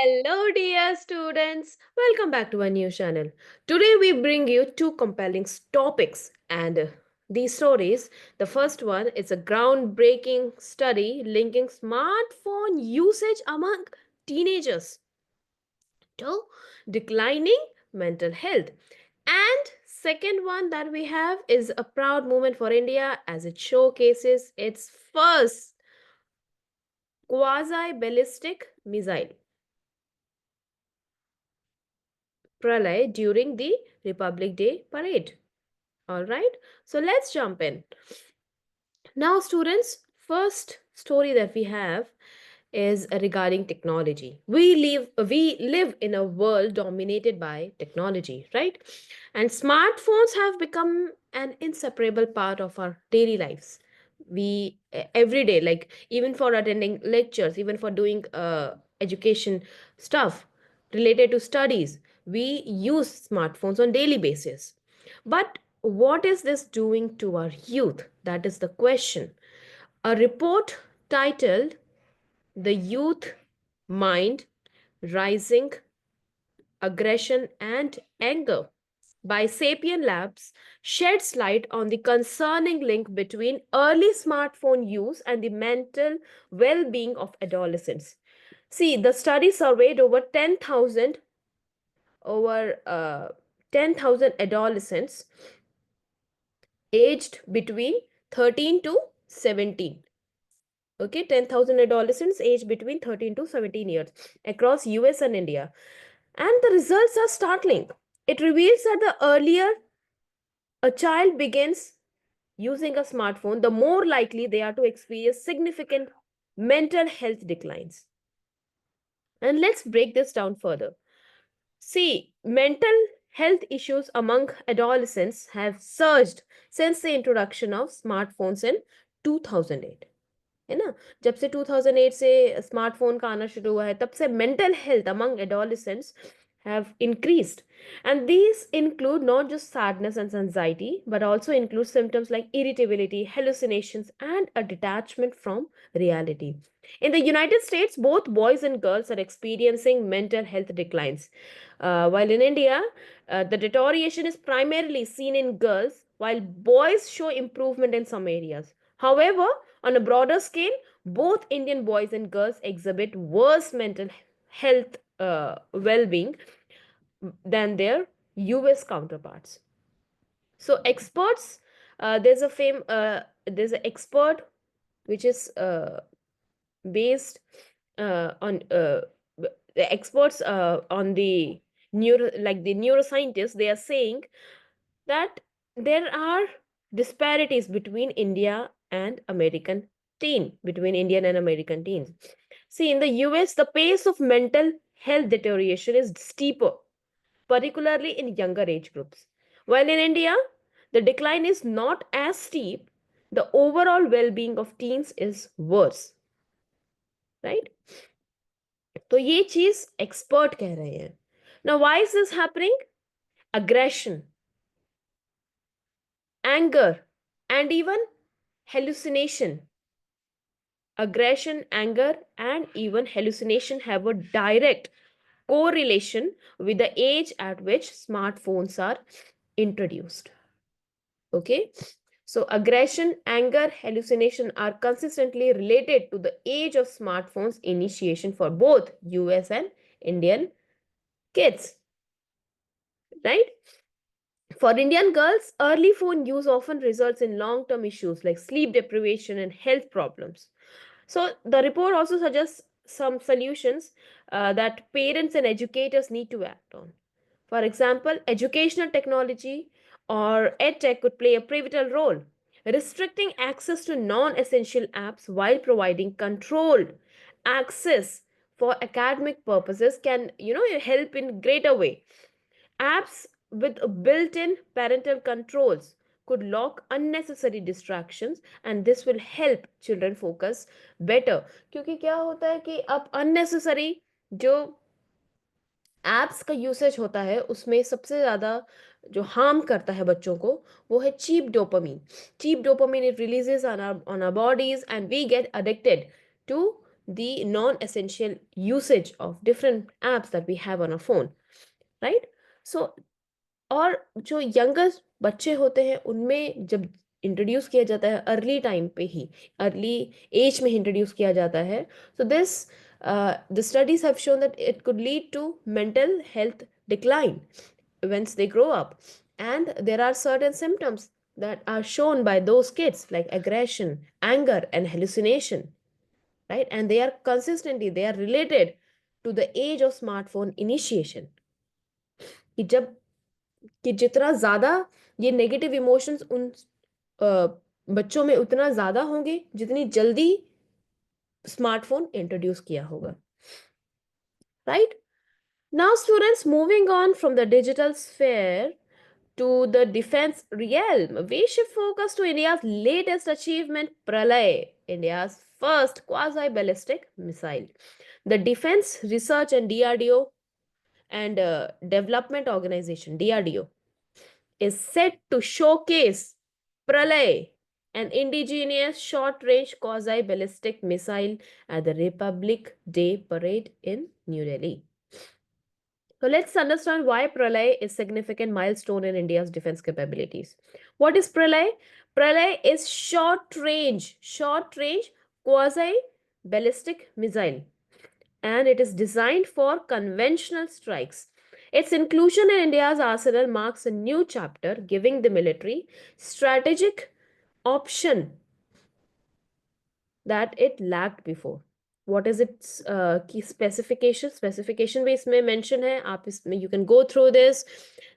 Hello, dear students. Welcome back to our new channel. Today, we bring you two compelling topics and these stories. The first one is a groundbreaking study linking smartphone usage among teenagers to declining mental health. And second one that we have is a proud moment for India as it showcases its first quasi ballistic missile Pralay during the Republic Day parade. All right, so let's jump in. Now, students, first story that we have is regarding technology. We live in a world dominated by technology, right? And smartphones have become an inseparable part of our daily lives. Every day, like even for attending lectures, even for doing education stuff related to studies, we use smartphones on daily basis. But what is this doing to our youth? That is the question. A report titled The Youth Mind Rising Aggression and Anger by Sapien Labs sheds light on the concerning link between early smartphone use and the mental well being of adolescents. See, the study surveyed over 10,000 adolescents aged between 13 to 17. Okay, 10,000 adolescents aged between 13 to 17 years across US and India. And the results are startling. It reveals that the earlier a child begins using a smartphone, the more likely they are to experience significant mental health declines. And let's break this down further. See, mental health issues among adolescents have surged since the introduction of smartphones in 2008. है ना, जब से 2008 से smartphone का आना शुरू हुआ है तब से mental health among adolescents have increased, and these include not just sadness and anxiety but also include symptoms like irritability, hallucinations, and a detachment from reality. In the United States, both boys and girls are experiencing mental health declines, while in India, the deterioration is primarily seen in girls while boys show improvement in some areas. However, on a broader scale, both Indian boys and girls exhibit worse mental health well-being than their US counterparts. So experts, there's an expert which is based on the experts on the neuroscientists. They are saying that there are disparities between Indian and American teens. See, in the US, the pace of mental health deterioration is steeper, particularly in younger age groups. While in India, the decline is not as steep, the overall well being of teens is worse, right? तो ये चीज expert कह रहे हैं. Now, why is this happening? Aggression, anger, and even hallucination. Aggression, anger, and even hallucination have a direct correlation with the age at which smartphones are introduced. Okay, so aggression, anger, hallucination are consistently related to the age of smartphones initiation for both US and Indian kids, right? For Indian girls, early phone use often results in long term issues like sleep deprivation and health problems. So, the report also suggests some solutions that parents and educators need to act on. For example, educational technology or edtech could play a pivotal role. Restricting access to non essential apps while providing controlled access for academic purposes can help in greater way. Apps with built-in parental controls could lock unnecessary distractions, and this will help children focus better. क्योंकि क्या होता है कि अब unnecessary जो apps का usage होता है उसमें सबसे ज़्यादा जो हार्म करता है बच्चों को वो है cheap dopamine. It releases on our bodies and we get addicted to the non-essential usage of different apps that we have on our phone, right? So और जो यंगर बच्चे होते हैं उनमें जब इंट्रोड्यूस किया जाता है अर्ली टाइम पे ही, अर्ली एज में इंट्रोड्यूस किया जाता है, so this the studies have shown that it could lead to mental health decline once they grow up, and there are certain symptoms that are shown by those kids like aggression, anger and hallucination, right? And they are consistently, they are related to the age of smartphone initiation, कि जब कि जितना ज्यादा ये negative emotions उन बच्चों में उतना ज्यादा होंगे जितनी जल्दी स्मार्टफोन इंट्रोड्यूस किया होगा, right? Now students, moving on from the digital sphere to the defense realm, we shift focus to India's latest achievement, Pralay, India's first quasi-ballistic missile. The Defense Research and DRDO and Development Organization, DRDO, is set to showcase Pralay, an indigenous short-range quasi-ballistic missile, at the Republic Day parade in New Delhi. So let's understand why Pralay is a significant milestone in India's defense capabilities. What is Pralay? Pralay is short-range quasi-ballistic missile, and it is designed for conventional strikes. Its inclusion in India's arsenal marks a new chapter, giving the military strategic option that it lacked before. What is its key specification? Specification भी इसमें mention है, आप इसमें you can go through this,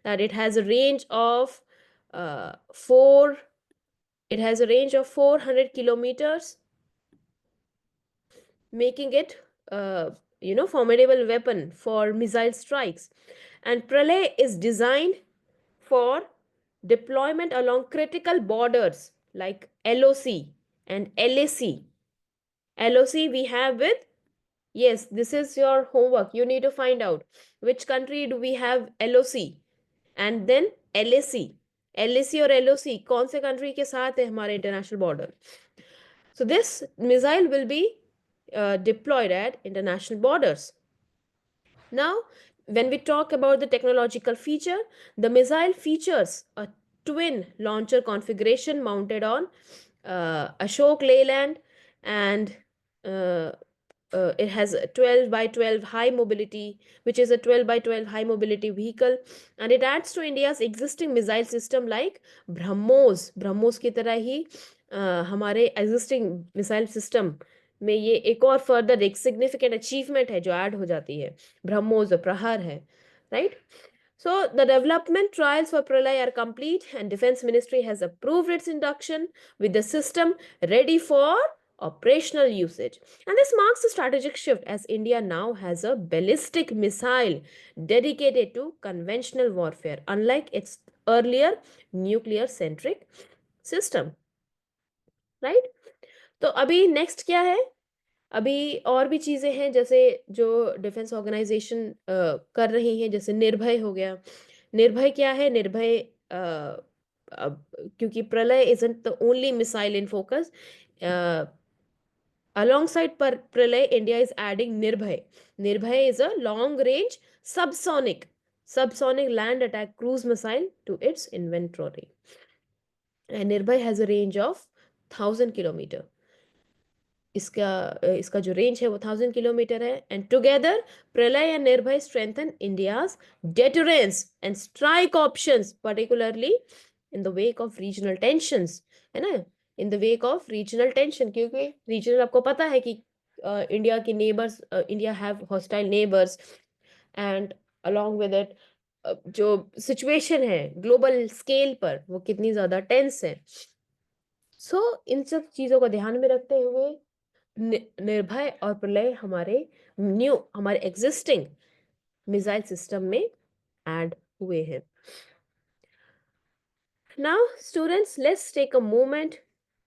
that it has a range of uh, 4 it has a range of 400 kilometers, making it formidable weapon for missile strikes. And Pralay is designed for deployment along critical borders like LOC and LAC. LOC we have with, yes, this is your homework. You need to find out which country do we have LOC, and then LAC. LAC और LOC कौन से country के साथ है हमारे international border. So this missile will be deployed at international borders. Now, when we talk about the technological feature, the missile features a twin launcher configuration mounted on Ashok Leyland, and uh, it has a 12 by 12 high mobility, which is a 12 by 12 high mobility vehicle, and it adds to India's existing missile system like BrahMos की तरह ही हमारे existing missile system में ये एक और further एक significant achievement है जो ऐड हो जाती है, ब्रह्मोस प्रहार है, right? So the development trials for Pralay are complete, and Defense Ministry has approved its induction with the system ready for operational usage. And this marks a strategic shift as India now has a ballistic missile dedicated to conventional warfare, unlike its earlier nuclear centric system, right? तो अभी next क्या है? अभी और भी चीज़ें हैं जैसे जो डिफेंस ऑर्गेनाइजेशन कर रही हैं, जैसे निर्भय हो गया। निर्भय क्या है? निर्भय क्योंकि प्रलय isn't the only missile in focus, alongside Pralay, India is adding Nirbhay. Nirbhay is a long-range subsonic land attack cruise missile to its inventory. And Nirbhay has a range of 1,000 kilometer. इसका जो range है वो 1,000 kilometre है, and together प्रलय and निर्भय strengthen India's deterrence and strike options, particularly in the wake of regional tensions, है ना? In the wake of regional tension, क्योंकि रीजनल आपको पता है कि इंडिया की neighbours, India have hostile neighbours, and along with it जो सिचुएशन है ग्लोबल स्केल पर वो कितनी ज्यादा टेंस है. सो इन सब चीजों को ध्यान में रखते हुए निर्भय और प्रलय हमारे एग्जिस्टिंग मिसाइल सिस्टम में ऐड हुए हैं. Now students, let's take a moment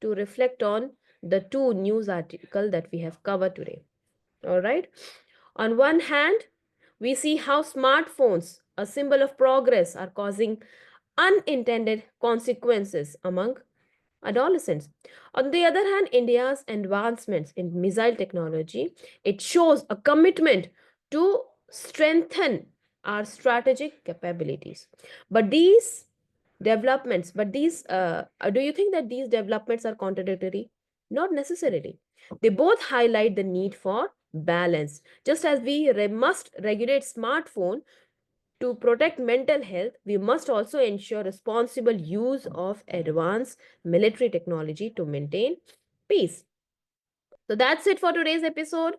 to reflect on the two news articles that we have covered today. All right, on one hand we see how smartphones, a symbol of progress, are causing unintended consequences among adolescents. On the other hand, India's advancements in missile technology, it shows a commitment to strengthen our strategic capabilities. But these do you think that these developments are contradictory? Not necessarily. They both highlight the need for balance. Just as we must regulate smartphone to protect mental health, we must also ensure responsible use of advanced military technology to maintain peace. So that's it for today's episode.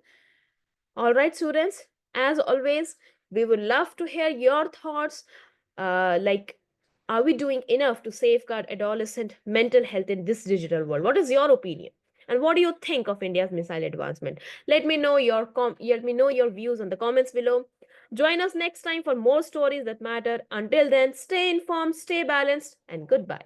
All right, students, as always, we would love to hear your thoughts. Like, are we doing enough to safeguard adolescent mental health in this digital world? What is your opinion? And what do you think of India's missile advancement? Let me know your views on the comments below. Join us next time for more stories that matter. Until then, stay informed, stay balanced, and goodbye.